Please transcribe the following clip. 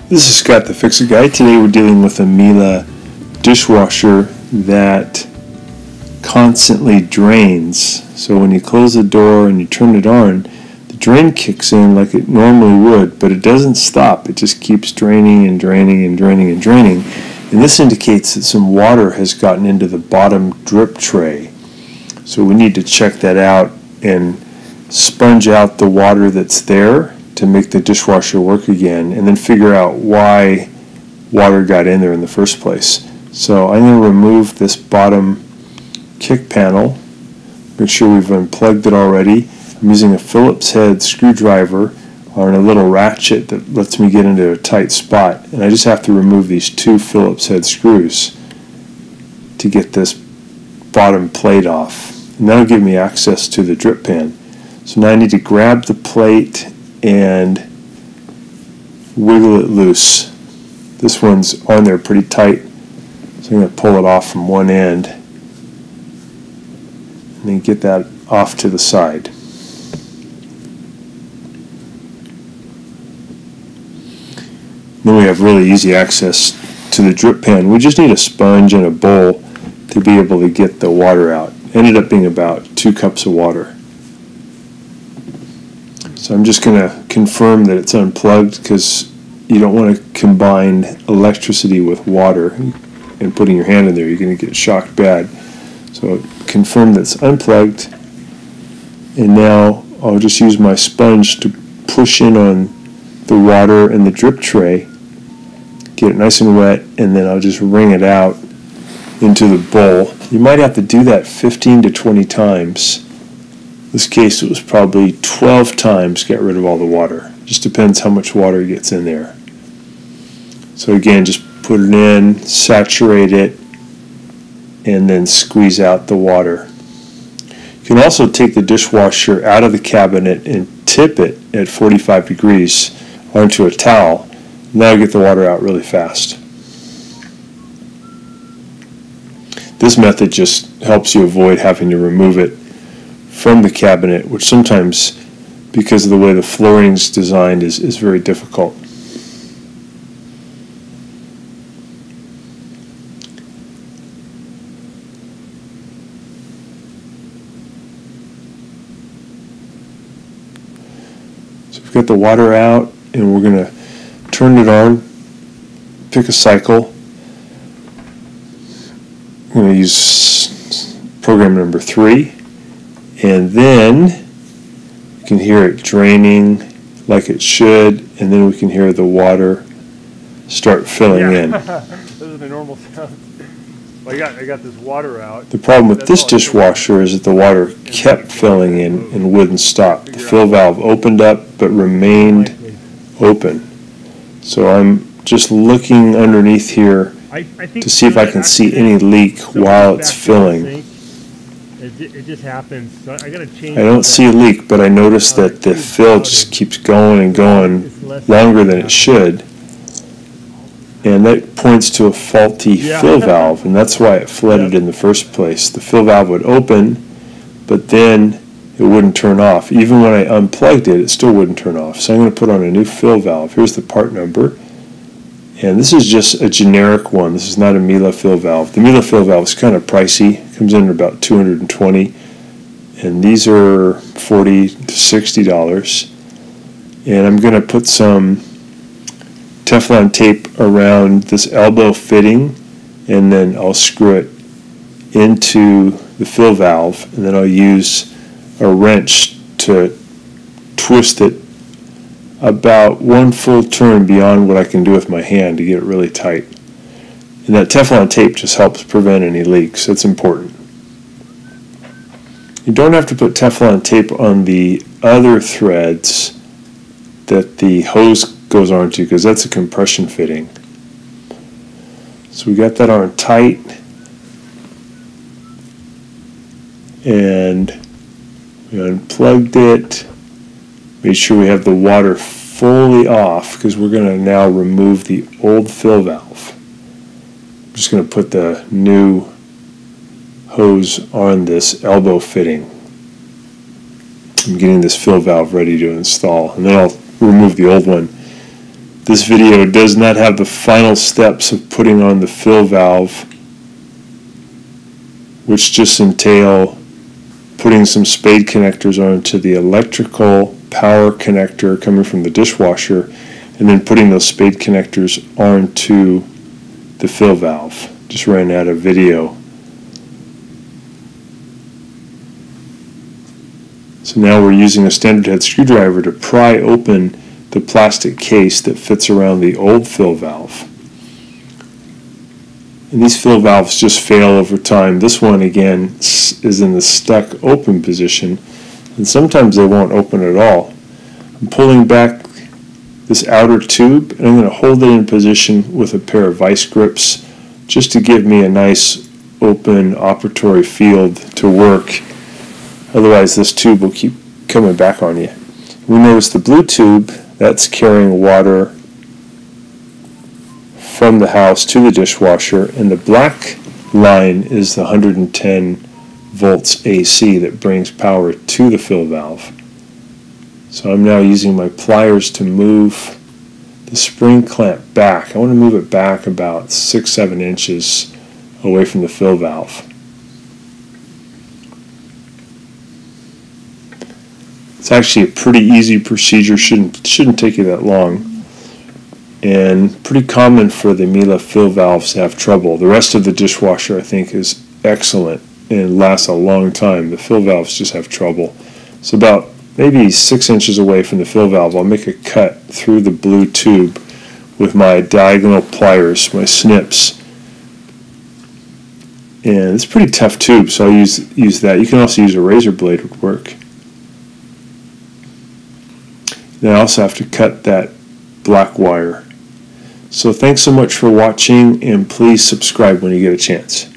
This is Scott the Fix-It Guy. Today we're dealing with a Miele dishwasher that constantly drains. So when you close the door and you turn it on, the drain kicks in like it normally would, but it doesn't stop. It just keeps draining and draining and draining and draining. And this indicates that some water has gotten into the bottom drip tray. So we need to check that out and sponge out the water that's there to make the dishwasher work again, and then figure out why water got in there in the first place. So I'm going to remove this bottom kick panel, make sure we've unplugged it already. I'm using a Phillips head screwdriver on a little ratchet that lets me get into a tight spot, and I just have to remove these two Phillips head screws to get this bottom plate off, and that'll give me access to the drip pan. So now I need to grab the plate and wiggle it loose. This one's on there pretty tight, so I'm going to pull it off from one end and then get that off to the side. Then we have really easy access to the drip pan. We just need a sponge and a bowl to be able to get the water out. Ended up being about 2 cups of water. So I'm just going to confirm that it's unplugged, because you don't want to combine electricity with water and putting your hand in there. You're going to get shocked bad. So confirm that it's unplugged, and now I'll just use my sponge to push in on the water in the drip tray, get it nice and wet, and then I'll just wring it out into the bowl. You might have to do that 15 to 20 times. In this case it was probably 12 times get rid of all the water. Just depends how much water gets in there. So again, just put it in, saturate it, and then squeeze out the water. You can also take the dishwasher out of the cabinet and tip it at 45 degrees onto a towel, and that'll get the water out really fast. This method just helps you avoid having to remove it from the cabinet, which sometimes, because of the way the flooring is designed, is very difficult. So we've got the water out, and we're going to turn it on, pick a cycle. I'm going to use program number 3, and then you can hear it draining like it should, and then we can hear the water start filling in. Those are the normal sounds. Well, I got this water out. The problem with this dishwasher is that the water kept filling in and wouldn't stop. The fill valve opened up but remained open. So I'm just looking underneath here to see if I can see any leak while it's filling. It just happens. So I gotta change. I don't see a leak, but I notice that the fill just keeps going and going longer than it should. And that points to a faulty fill valve, and that's why it flooded in the first place. The fill valve would open, but then it wouldn't turn off. Even when I unplugged it, it still wouldn't turn off. So I'm going to put on a new fill valve. Here's the part number. And this is just a generic one. This is not a Miele fill valve. The Miele fill valve is kind of pricey. It comes in at about $220, and these are $40 to $60. And I'm going to put some Teflon tape around this elbow fitting, and then I'll screw it into the fill valve, and then I'll use a wrench to twist it about 1 full turn beyond what I can do with my hand to get it really tight. And that Teflon tape just helps prevent any leaks. That's important. You don't have to put Teflon tape on the other threads that the hose goes onto, because that's a compression fitting. So we got that on tight, and we unplugged it. Made sure we have the water fully off, because we're going to now remove the old fill valve. I'm just going to put the new hose on this elbow fitting. I'm getting this fill valve ready to install, and then I'll remove the old one this video does not have the final steps of putting on the fill valve, which just entail putting some spade connectors onto the electrical power connector coming from the dishwasher, and then putting those spade connectors onto the fill valve. Just ran out of video. So now we're using a standard head screwdriver to pry open the plastic case that fits around the old fill valve. And these fill valves just fail over time. This one again is in the stuck open position, and sometimes they won't open at all. I'm pulling back this outer tube, and I'm going to hold it in position with a pair of vice grips just to give me a nice open operatory field to work. Otherwise this tube will keep coming back on you. We notice the blue tube, that's carrying water from the house to the dishwasher, and the black line is the 110 volts AC that brings power to the fill valve. So I'm now using my pliers to move the spring clamp back. I want to move it back about 6-7 inches away from the fill valve. It's actually a pretty easy procedure, shouldn't take you that long, and pretty common for the Miele fill valves to have trouble. The rest of the dishwasher I think is excellent and lasts a long time. The fill valves just have trouble. So about maybe 6 inches away from the fill valve, I'll make a cut through the blue tube with my diagonal pliers, my snips. And it's a pretty tough tube, so I'll use that. You can also use a razor blade, would work. Then I also have to cut that black wire. So thanks so much for watching, and please subscribe when you get a chance.